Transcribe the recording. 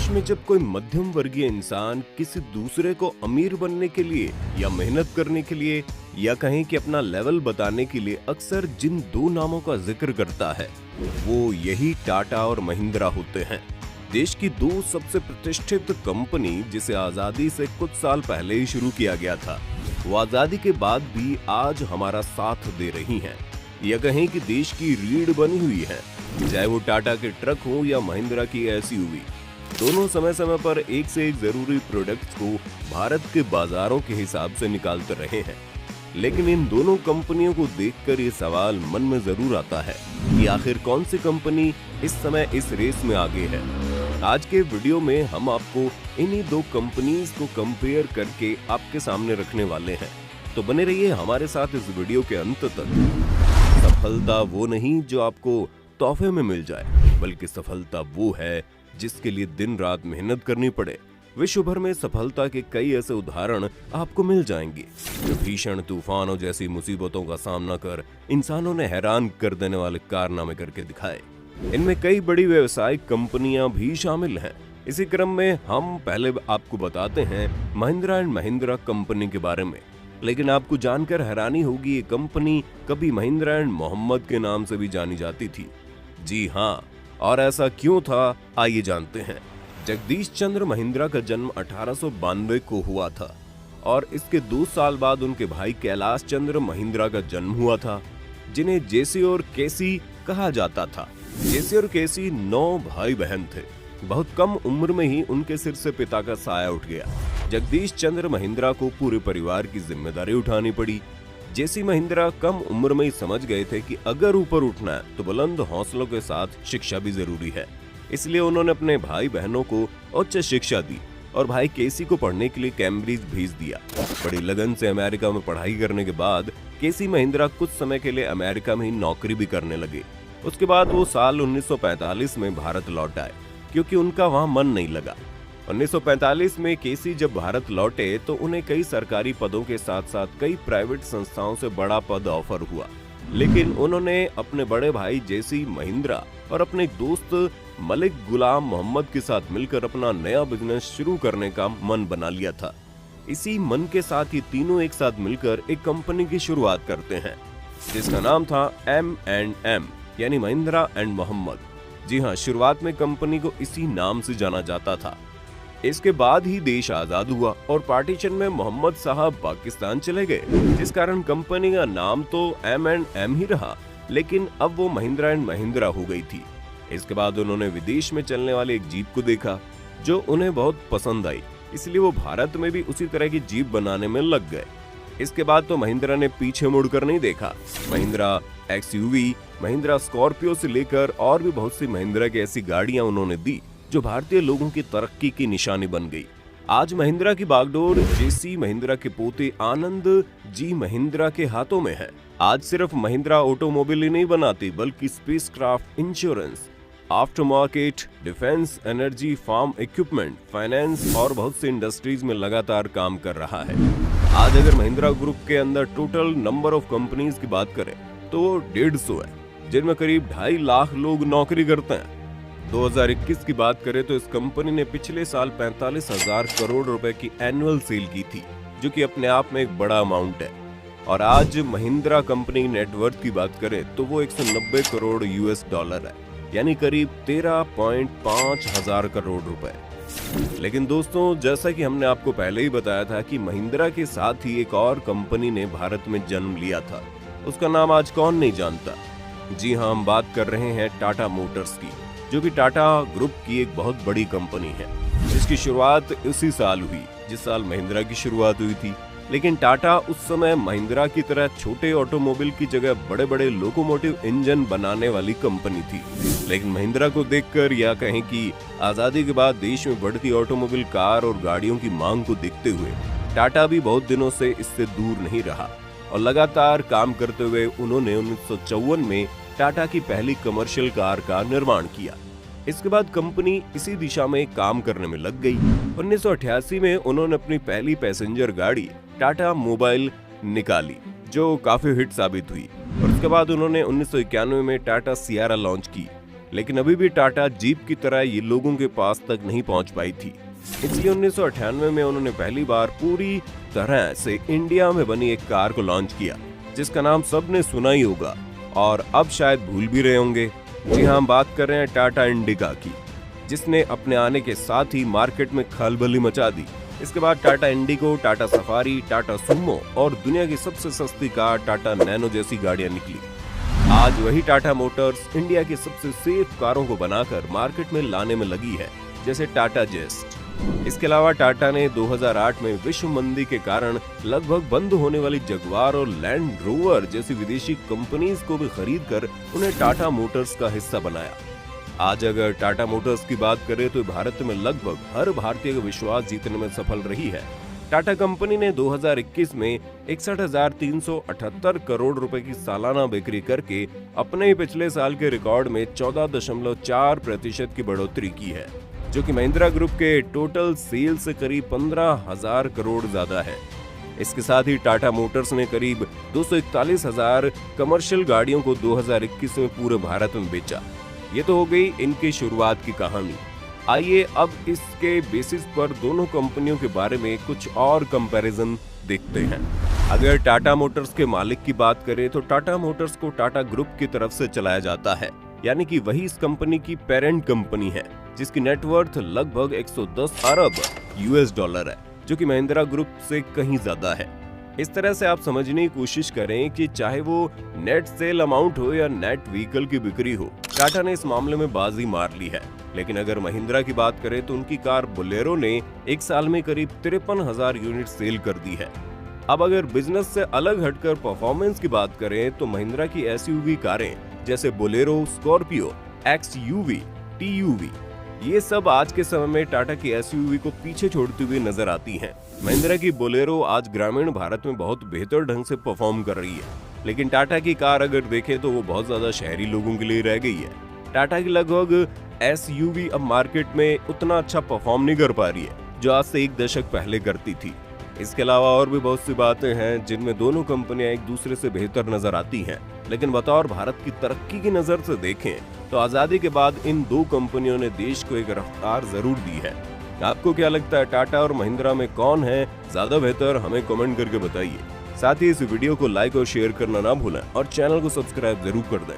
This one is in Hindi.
देश में जब कोई मध्यम वर्गीय इंसान किसी दूसरे को अमीर बनने के लिए या मेहनत करने के लिए या कहीं कि अपना लेवल बताने के लिए अक्सर जिन दो नामों का जिक्र करता है वो यही टाटा और महिंद्रा होते हैं। देश की दो सबसे प्रतिष्ठित कंपनी जिसे आजादी से कुछ साल पहले ही शुरू किया गया था, वो आजादी के बाद भी आज हमारा साथ दे रही हैं। या कहें कि देश की रीढ़ बनी हुई है। चाहे वो टाटा के ट्रक हो या महिंद्रा की एसयूवी, दोनों समय समय पर एक से एक जरूरी प्रोडक्ट्स को भारत के बाजारों के हिसाब से निकालते रहे हैं। लेकिन इन दोनों कंपनियों को देखकर ये सवाल मन में जरूर आता है कि आखिर कौन सी कंपनी इस समय इस रेस में आगे है। आज के वीडियो में हम आपको इन्हीं दो कंपनीज को कंपेयर करके आपके सामने रखने वाले हैं, तो बने रहिए हमारे साथ इस वीडियो के अंत तक। सफलता वो नहीं जो आपको तोहफे में मिल जाए, बल्कि सफलता वो है जिसके लिए दिन रात मेहनत करनी पड़े। विश्व भर में सफलता के कई ऐसे उदाहरण आपको मिल जाएंगे जो भीषण तूफानों जैसी मुसीबतों का सामना कर इंसानों ने हैरान कर देने वाले कारनामे करके दिखाए। इनमें कई बड़ी व्यावसायिक कंपनियां भी शामिल हैं। इसी क्रम में हम पहले आपको बताते हैं महिंद्रा एंड महिंद्रा कंपनी के बारे में। लेकिन आपको जानकर हैरानी होगी, ये कंपनी कभी महिंद्रा एंड मोहम्मद के नाम से भी जानी जाती थी। जी हाँ, और ऐसा क्यों था, आइए जानते हैं। जगदीश चंद्र महिंद्रा का जन्म 1892 को हुआ था और इसके 2 साल बाद उनके भाई कैलाश चंद्र महिंद्रा का जन्म हुआ था, जिन्हें जेसी और केसी कहा जाता था। जेसी और केसी 9 भाई बहन थे। बहुत कम उम्र में ही उनके सिर से पिता का साया उठ गया। जगदीश चंद्र महिंद्रा को पूरे परिवार की जिम्मेदारी उठानी पड़ी। जेसी महिंद्रा कम उम्र में ही समझ गए थे कि अगर ऊपर उठना है तो बुलंद हौसलों के साथ शिक्षा भी जरूरी है। इसलिए उन्होंने अपने भाई बहनों को उच्च शिक्षा दी और भाई केसी को पढ़ने के लिए कैम्ब्रिज भेज दिया। बड़ी लगन से अमेरिका में पढ़ाई करने के बाद केसी महिंद्रा कुछ समय के लिए अमेरिका में ही नौकरी भी करने लगे। उसके बाद वो साल 1945 में भारत लौट आए क्योंकि उनका वहां मन नहीं लगा। 1945 में केसी जब भारत लौटे तो उन्हें कई सरकारी पदों के साथ साथ कई प्राइवेट संस्थाओं से बड़ा पद ऑफर हुआ, लेकिन उन्होंने अपने बड़े भाई जेसी महिंद्रा और अपने दोस्त मलिक गुलाम मोहम्मद के साथ मिलकर अपना नया बिजनेस शुरू करने का मन बना लिया था। इसी मन के साथ ही तीनों एक साथ मिलकर एक कंपनी की शुरुआत करते हैं जिसका नाम था M&M, यानी महिंद्रा एंड मोहम्मद। जी हाँ, शुरुआत में कंपनी को इसी नाम से जाना जाता था। इसके बाद ही देश आजाद हुआ और पार्टीशन में मोहम्मद साहब पाकिस्तान चले गए, जिस कारण कंपनी का नाम तो M&M ही रहा, लेकिन अब वो महिंद्रा एंड महिंद्रा हो गई थी। इसके बाद उन्होंने विदेश में चलने वाले एक जीप को देखा जो उन्हें बहुत पसंद आई, इसलिए वो भारत में भी उसी तरह की जीप बनाने में लग गए। इसके बाद तो महिंद्रा ने पीछे मुड़कर नहीं देखा। महिंद्रा एक्सयूवी, महिंद्रा स्कॉर्पियो से लेकर और भी बहुत सी महिंद्रा की ऐसी गाड़ियां उन्होंने दी जो भारतीय लोगों की तरक्की की निशानी बन गई। आज महिंद्रा की बागडोर जेसी महिंद्रा के पोते आनंद जी महिंद्रा के हाथों में है। आज सिर्फ महिंद्रा ऑटोमोबाइल ही नहीं बनाती, बल्कि spacecraft, insurance, aftermarket, defence, energy, farm equipment, finance और बहुत सी इंडस्ट्रीज में लगातार काम कर रहा है। आज अगर महिंद्रा ग्रुप के अंदर टोटल नंबर ऑफ कंपनीज की बात करें तो 150 है, जिनमें करीब 2.5 लाख लोग नौकरी करते हैं। 2021 की बात करें तो इस कंपनी ने पिछले साल 45,000 करोड़ रुपए की एनुअल सेल की थी, जो कि अपने आप में एक बड़ा अमाउंट है। और आज महिंद्रा कंपनी नेटवर्थ की बात करें तो वो 190 करोड़ US$ है, यानी करीब 13.5 हजार करोड़ रुपए। लेकिन दोस्तों, जैसा कि हमने आपको पहले ही बताया था कि महिंद्रा के साथ ही एक और कंपनी ने भारत में जन्म लिया था। उसका नाम आज कौन नहीं जानता। जी हाँ, हम बात कर रहे हैं टाटा मोटर्स की, जो कि टाटा ग्रुप की एक बहुत बड़ी कंपनी है, जिसकी शुरुआत उसी साल हुई जिस साल महिंद्रा की शुरुआत हुई थी। लेकिन टाटा उस समय महिंद्रा की तरह छोटे ऑटोमोबाइल की जगह बड़े बड़े लोकोमोटिव इंजन बनाने वाली कंपनी थी। लेकिन महिंद्रा को देखकर या कहें कि आजादी के बाद देश में बढ़ती ऑटोमोबाइल, कार और गाड़ियों की मांग को देखते हुए टाटा भी बहुत दिनों से इससे दूर नहीं रहा और लगातार काम करते हुए उन्होंने 1954 में टाटा की पहली कमर्शियल कार का निर्माण किया। इसके बाद कंपनी इसी दिशा में काम करने में लग गई। 1988 में उन्होंने अपनी पहली पैसेंजर गाड़ी टाटा मोबाइल निकाली, जो काफी हिट साबित हुई। और उसके बाद उन्होंने 1991 में टाटा सियारा लॉन्च की, लेकिन अभी भी टाटा जीप की तरह ये लोगों के पास तक नहीं पहुंच पाई थी। इसलिए 1998 में उन्होंने पहली बार पूरी तरह से इंडिया में बनी एक कार को लॉन्च किया, जिसका नाम सबने सुना ही होगा और अब शायद भूल भी रहे होंगे। जी हाँ, हम बात कर रहे हैं टाटा इंडिका की, जिसने अपने आने के साथ ही मार्केट में खलबली मचा दी। इसके बाद Tata Indigo, Tata safari, Tata Sumo और दुनिया की सबसे सस्ती कार टाटा नैनो जैसी गाड़ियां निकली। आज वही टाटा मोटर्स इंडिया की सबसे सेफ कारों को बनाकर मार्केट में लाने में लगी है, जैसे टाटा जेस्ट। इसके अलावा टाटा ने 2008 में विश्व मंदी के कारण लगभग बंद होने वाली जगुआर और लैंड रोवर जैसी विदेशी कंपनीज को भी खरीदकर उन्हें टाटा मोटर्स का हिस्सा बनाया। आज अगर टाटा मोटर्स की बात करें तो भारत में लगभग हर भारतीय का विश्वास जीतने में सफल रही है। टाटा कंपनी ने 2021 में 61,378 करोड़ रुपए की सालाना बिक्री करके अपने ही पिछले साल के रिकॉर्ड में 14.4% की बढ़ोतरी की है, जो कि महिंद्रा ग्रुप के टोटल सेल से करीब 15,000 करोड़ ज्यादा है। इसके साथ ही टाटा मोटर्स ने करीब 241,000 कमर्शियल गाड़ियों को 2021 में पूरे भारत में बेचा। ये तो हो गई इनकी शुरुआत की कहानी। आइए अब इसके बेसिस पर दोनों कंपनियों के बारे में कुछ और कंपैरिजन देखते हैं। अगर टाटा मोटर्स के मालिक की बात करें तो टाटा मोटर्स को टाटा ग्रुप की तरफ से चलाया जाता है, यानी कि वही इस कंपनी की पेरेंट कंपनी है, जिसकी नेटवर्थ लगभग 110 अरब यूएस डॉलर है, जो कि महिंद्रा ग्रुप से कहीं ज्यादा है। इस तरह से आप समझने की कोशिश करें कि चाहे वो नेट सेल अमाउंट हो या नेट व्हीकल की बिक्री हो, टाटा ने इस मामले में बाजी मार ली है। लेकिन अगर महिंद्रा की बात करें तो उनकी कार बोलेरो ने एक साल में करीब 53,000 यूनिट सेल कर दी है। अब अगर बिजनेस से अलग हटकर परफॉर्मेंस की बात करें तो महिंद्रा की एसयूवी कारें जैसे बोलेरो, स्कॉर्पियो, एक्सयूवी, टीयूवी, ये सब आज के समय में टाटा की एसयूवी को पीछे छोड़ती हुई नजर आती हैं। महिंद्रा की बोलेरो आज ग्रामीण भारत में बहुत बेहतर ढंग से परफॉर्म कर रही है, लेकिन टाटा की कार अगर देखें तो वो बहुत ज्यादा शहरी लोगों के लिए रह गई है। टाटा की लगभग एसयूवी अब मार्केट में उतना अच्छा परफॉर्म नहीं कर पा रही है, जो आज से एक दशक पहले करती थी। इसके अलावा और भी बहुत सी बातें हैं जिनमें दोनों कंपनियां एक दूसरे से बेहतर नजर आती हैं, लेकिन बतौर भारत की तरक्की की नजर से देखें तो आजादी के बाद इन दो कंपनियों ने देश को एक रफ्तार जरूर दी है। आपको क्या लगता है, टाटा और महिंद्रा में कौन है ज्यादा बेहतर? हमें कमेंट करके बताइए। साथ ही इस वीडियो को लाइक और शेयर करना ना भूलें और चैनल को सब्सक्राइब जरूर कर दें।